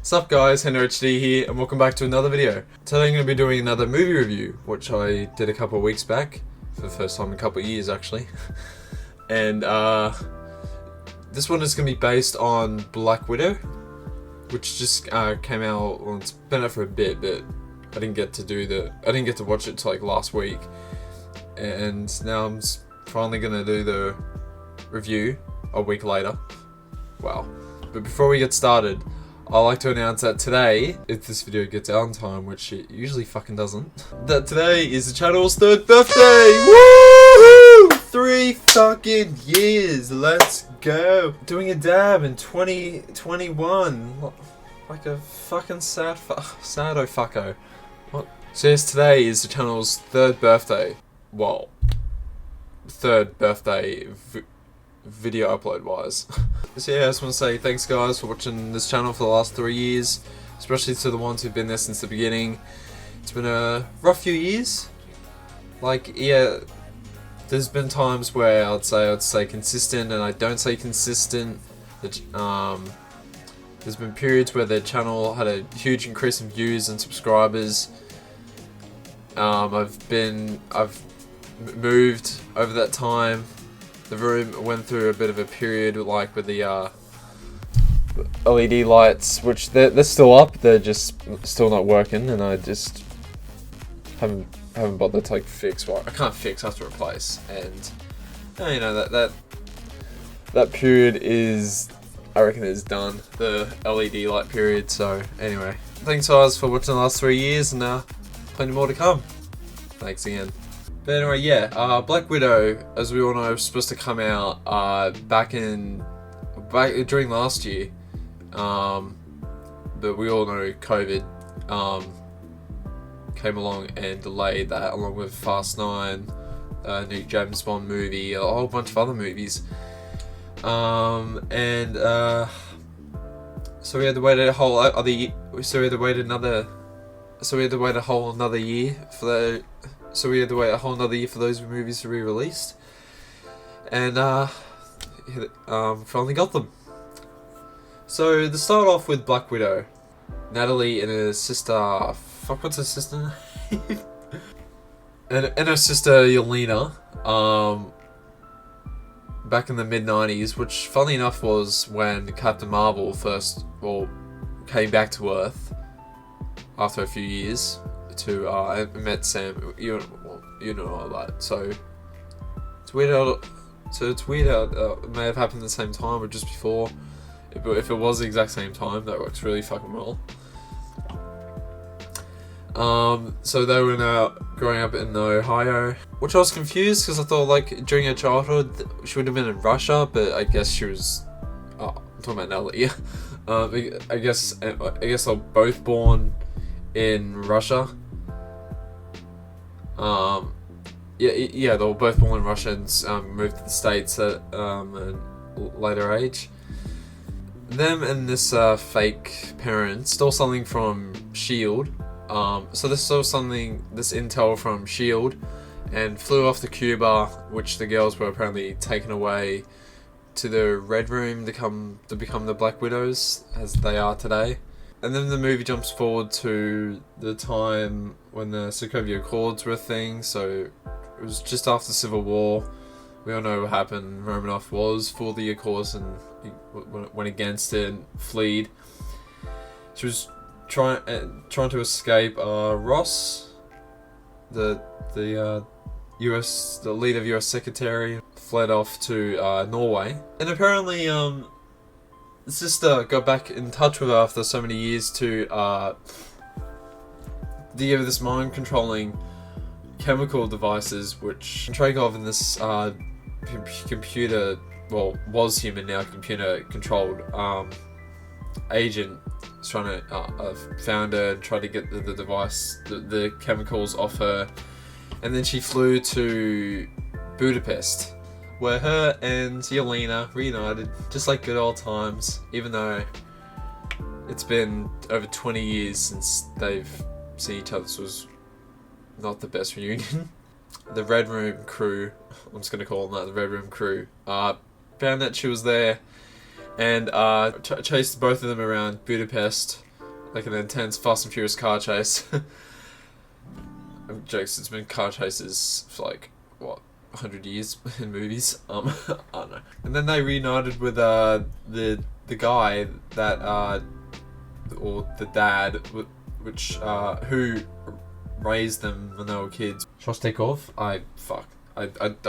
What's up guys, HenryHD here and welcome back to another video. Today I'm going to be doing another movie review, which I did a couple of weeks back, for the first time in a couple of years actually. And this one is going to be based on Black Widow, which just came out, well it's been out for a bit, but I didn't get to watch it till like last week. And now I'm finally going to do the review a week later. Wow. But before we get started, I'd like to announce that today, if this video gets out on time, which it usually fucking doesn't, that today is the channel's 3rd birthday! Woohoo! 3 fucking years, let's go! Doing a dab in 2021. Like a fucking sado fucko. What? So yes, today is the channel's 3rd birthday. Well, 3rd birthday video upload wise. So yeah, I just want to say thanks guys for watching this channel for the last 3 years, especially to the ones who've been there since the beginning. It's been a rough few years. Like, yeah, there's been times where I'd say consistent and I don't say consistent. There's been periods where the channel had a huge increase in views and subscribers. I've moved over that time. The room went through a bit of a period, like with the LED lights, which they're still up. They're just still not working, and I just haven't bothered to like fix. Well, I can't fix. I have to replace, and you know that period is, I reckon, is done. The LED light period. So anyway, thanks guys for watching the last 3 years, and plenty more to come. Thanks again. But anyway, yeah, Black Widow, as we all know, was supposed to come out back during last year, but we all know COVID came along and delayed that, along with Fast 9, new James Bond movie, a whole bunch of other movies, so we had to wait a whole another year for those movies to be released, and finally got them. So to start off with Black Widow, Natalie and her sister, what's her sister name? and her sister Yelena, back in the mid-90s, which funnily enough was when Captain Marvel first, came back to Earth after a few years to met Sam. You know all that. So it's weird how it may have happened at the same time or just before. If it was the exact same time, that works really fucking well. So they were now growing up in Ohio, which I was confused because I thought like during her childhood she would have been in Russia, but I guess she was. I'm talking about Natalie. I guess they're both born in Russia. Yeah, they were both born in Russia and moved to the States at a later age. Them and this fake parent stole something from S.H.I.E.L.D. So they stole this intel from S.H.I.E.L.D. and flew off to Cuba, which the girls were apparently taken away to the Red Room to become the Black Widows, as they are today. And then the movie jumps forward to the time when the Sokovia Accords were a thing, so it was just after the Civil War. We all know what happened. Romanov was for the Accords and he went against it and fled. She was trying to escape. Ross, the lead of US Secretary, fled off to Norway, and apparently the sister got back in touch with her after so many years to give her this mind-controlling chemical devices, which Tragov and this computer, was human, now computer-controlled agent is trying to found her and tried to get the device, the chemicals off her, and then she flew to Budapest, where her and Yelena reunited, just like good old times, even though it's been over 20 years since they've seen each other. This was not the best reunion. The Red Room crew, I'm just going to call them that, the Red Room crew, found that she was there and chased both of them around Budapest like an intense Fast and Furious car chase. Jokes, it's been car chases for like, what, 100 years in movies? I don't know. And then they reunited with the guy that, or the dad, which, who raised them when they were kids. Shostakov? I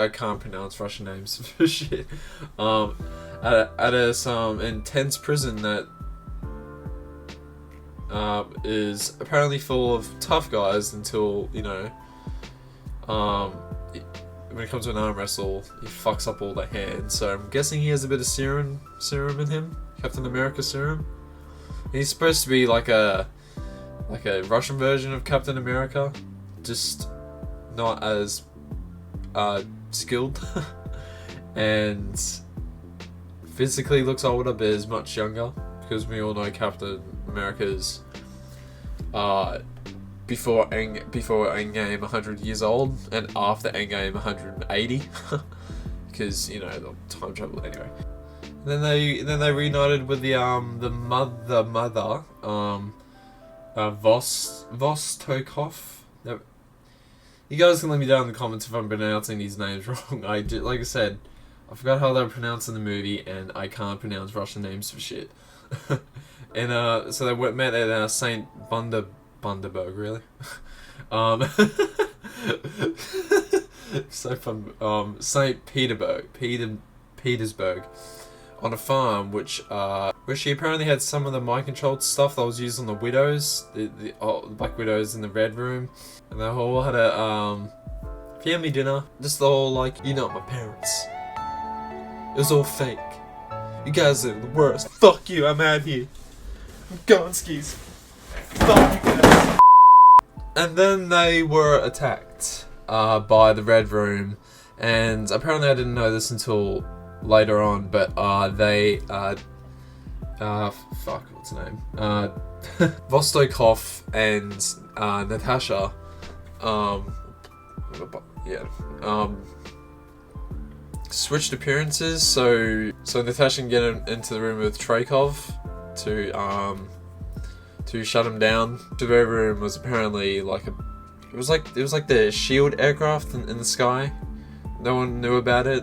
can't pronounce Russian names for shit. At some intense prison that is apparently full of tough guys until, you know, when it comes to an arm wrestle, he fucks up all the hands. So I'm guessing he has a bit of serum in him, Captain America serum. And he's supposed to be like a Russian version of Captain America, just not as skilled and physically looks older, but is much younger, because we all know Captain America's before Endgame 100 years old, and after Endgame 180, because, you know, the time travel anyway. And then they reunited with the mother, Vostokov. You guys can let me down in the comments if I'm pronouncing these names wrong. Like I said, I forgot how they're pronounced in the movie, and I can't pronounce Russian names for shit. And so they met at Saint Bundaberg, really. So fun. Saint Petersburg, on a farm, where she apparently had some of the mind-controlled stuff that was used on the widows, the Black Widows in the Red Room, and they all had a family dinner. Just the whole, like, you're not my parents. It was all fake. You guys are the worst. Fuck you, I'm out here. I'm going skis. Fuck you guys. And then they were attacked by the Red Room, and apparently I didn't know this until later on, but they fuck, what's her name? Vostokov and Natasha, switched appearances, so Natasha can get into the room with Traikov to shut him down. The Red Room was apparently like it was like the SHIELD aircraft in the sky. No one knew about it.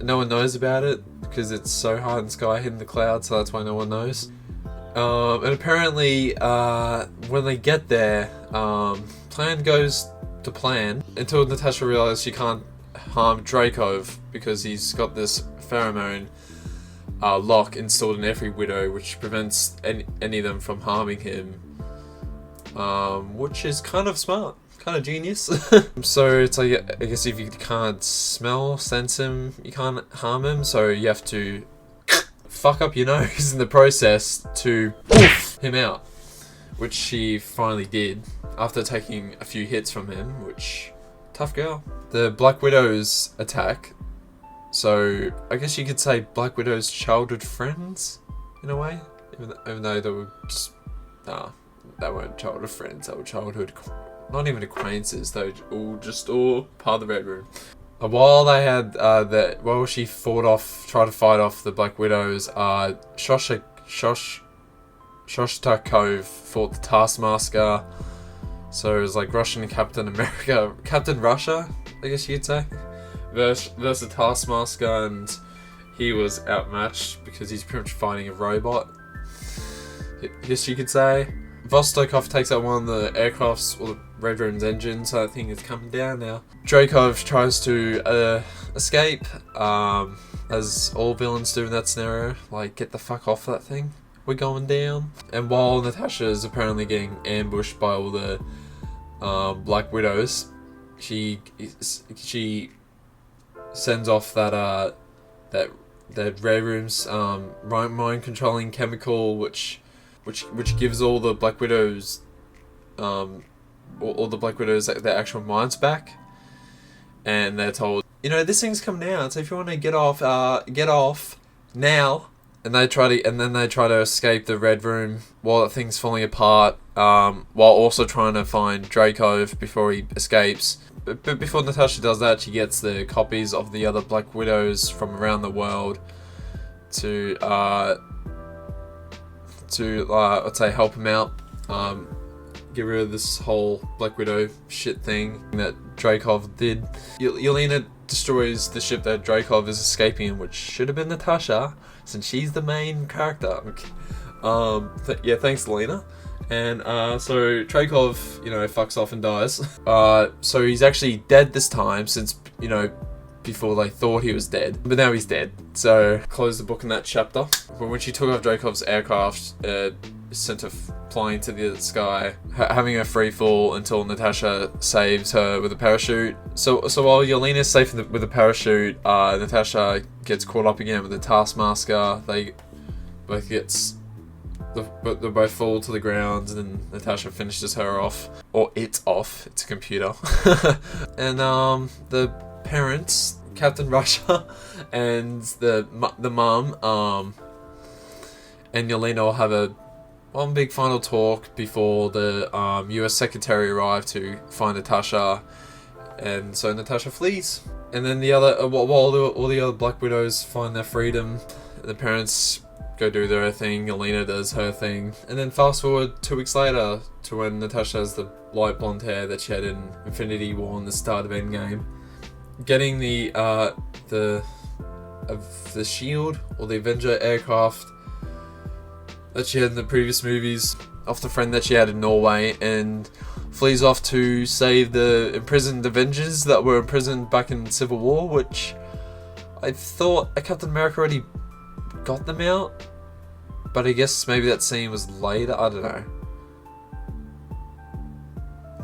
No one knows about it because it's so high in the sky, hidden in the clouds, so that's why no one knows. And apparently, when they get there, plan goes to plan until Natasha realizes she can't harm Dreykov because he's got this pheromone lock installed in every widow, which prevents any of them from harming him, which is kind of smart. Kind of genius. So it's like, I guess if you can't sense him, you can't harm him, so you have to fuck up your nose in the process to poof him out, which she finally did after taking a few hits from him, which, tough girl. The Black Widow's attack, so I guess you could say Black Widow's childhood friends, in a way, even though they were just, they weren't childhood friends, they were childhood, not even acquaintances, they were all part of the Red Room. While they had while she tried to fight off the Black Widows, Shostakov fought the Taskmaster. So it was like Russian Captain America, Captain Russia, I guess you'd say, versus the Taskmaster, and he was outmatched because he's pretty much fighting a robot, I guess you could say. Vostokov takes out one of the aircraft's, or the Red Room's engines, so I think it's coming down now. Dreykov tries to escape, as all villains do in that scenario, like, get the fuck off that thing, we're going down. And while Natasha is apparently getting ambushed by all the Black Widows, she sends off that Red Room's mind controlling chemical, which gives all the Black Widows, all the Black Widows their actual minds back, and they're told, you know, this thing's coming out, so if you want to get off now. And then they try to escape the Red Room while that thing's falling apart, while also trying to find Dreykov before he escapes. But before Natasha does that, she gets the copies of the other Black Widows from around the world to to I'd say help him out, get rid of this whole Black Widow shit thing that Dreykov did. Yelena destroys the ship that Dreykov is escaping in, which should have been Natasha, since she's the main character. Yeah, thanks, Yelena. And so Dreykov, you know, fucks off and dies. So he's actually dead this time, since, you know, before they thought he was dead, but now he's dead. So close the book in that chapter. When she took off Dreykov's aircraft, sent her flying to the sky, having a free fall until Natasha saves her with a parachute. So while Yelena's safe with a parachute, Natasha gets caught up again with the Taskmaster. They both they both fall to the ground, and then Natasha finishes her off, or it's off. It's a computer. And the parents, Captain Russia, and the mum, and Yelena will have one big final talk before the US secretary arrive to find Natasha, and so Natasha flees. And then while all the other Black Widows find their freedom, the parents go do their thing, Yelena does her thing, and then fast forward 2 weeks later to when Natasha has the light blonde hair that she had in Infinity War and the start of Endgame, getting the shield, or the Avenger aircraft that she had in the previous movies, off the friend that she had in Norway, and flees off to save the imprisoned Avengers that were imprisoned back in Civil War, which I thought Captain America already got them out, but I guess maybe that scene was later, I don't know.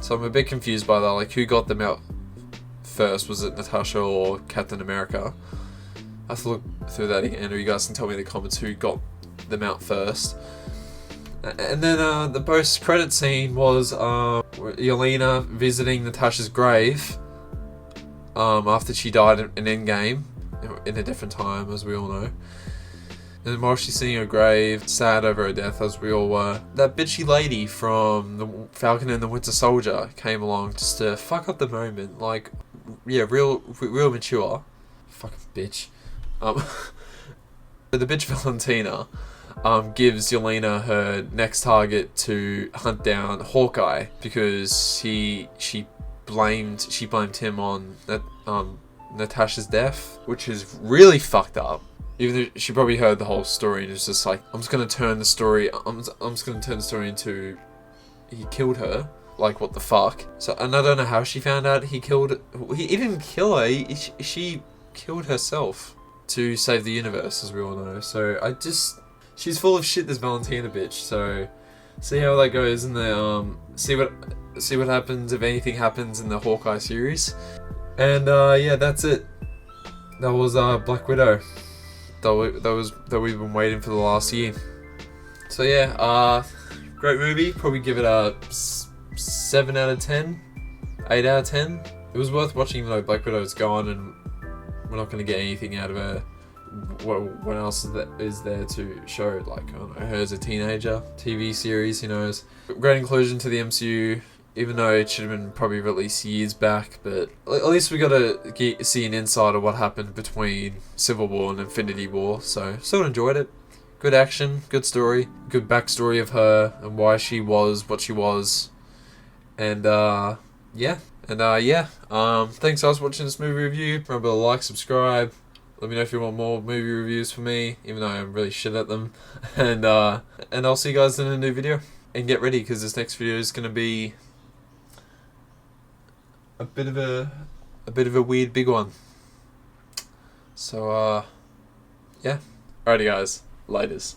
So I'm a bit confused by that, like, who got them out first? Was it Natasha or Captain America? I have to look through that again, or you guys can tell me in the comments who got them out first. And then the post-credit scene was Yelena visiting Natasha's grave after she died in Endgame, in a different time, as we all know. And while she's seeing her grave, sad over her death, as we all were, that bitchy lady from the Falcon and the Winter Soldier came along just to fuck up the moment. Like, yeah, real mature. Fucking bitch. The bitch Valentina gives Yelena her next target to hunt down Hawkeye, because she blamed him on Natasha's death, which is really fucked up. Even though she probably heard the whole story and it's just like, I'm just gonna turn the story into he killed her. Like, what the fuck? So, and I don't know how she found out he didn't kill her. She killed herself to save the universe, as we all know. So she's full of shit, this Valentina bitch. So see how that goes in the see what happens, if anything happens, in the Hawkeye series. And yeah, that's it. That was Black Widow. That we've been waiting for the last year. So yeah, great movie. Probably give it a 7 out of 10, 8 out of 10. It was worth watching, even though Black Widow is gone and we're not going to get anything out of her. What else is there to show? Like, I don't know, her as a teenager, TV series, who knows. Great inclusion to the MCU, even though it should have been probably released years back, but at least we got to see an insight of what happened between Civil War and Infinity War, so still enjoyed it. Good action, good story, good backstory of her and why she was what she was. And yeah. Thanks guys for watching this movie review. Remember to like, subscribe. Let me know if you want more movie reviews from me, even though I'm really shit at them. And I'll see you guys in a new video. And get ready, because this next video is gonna be a bit of a weird big one. So yeah. Alrighty guys, laters.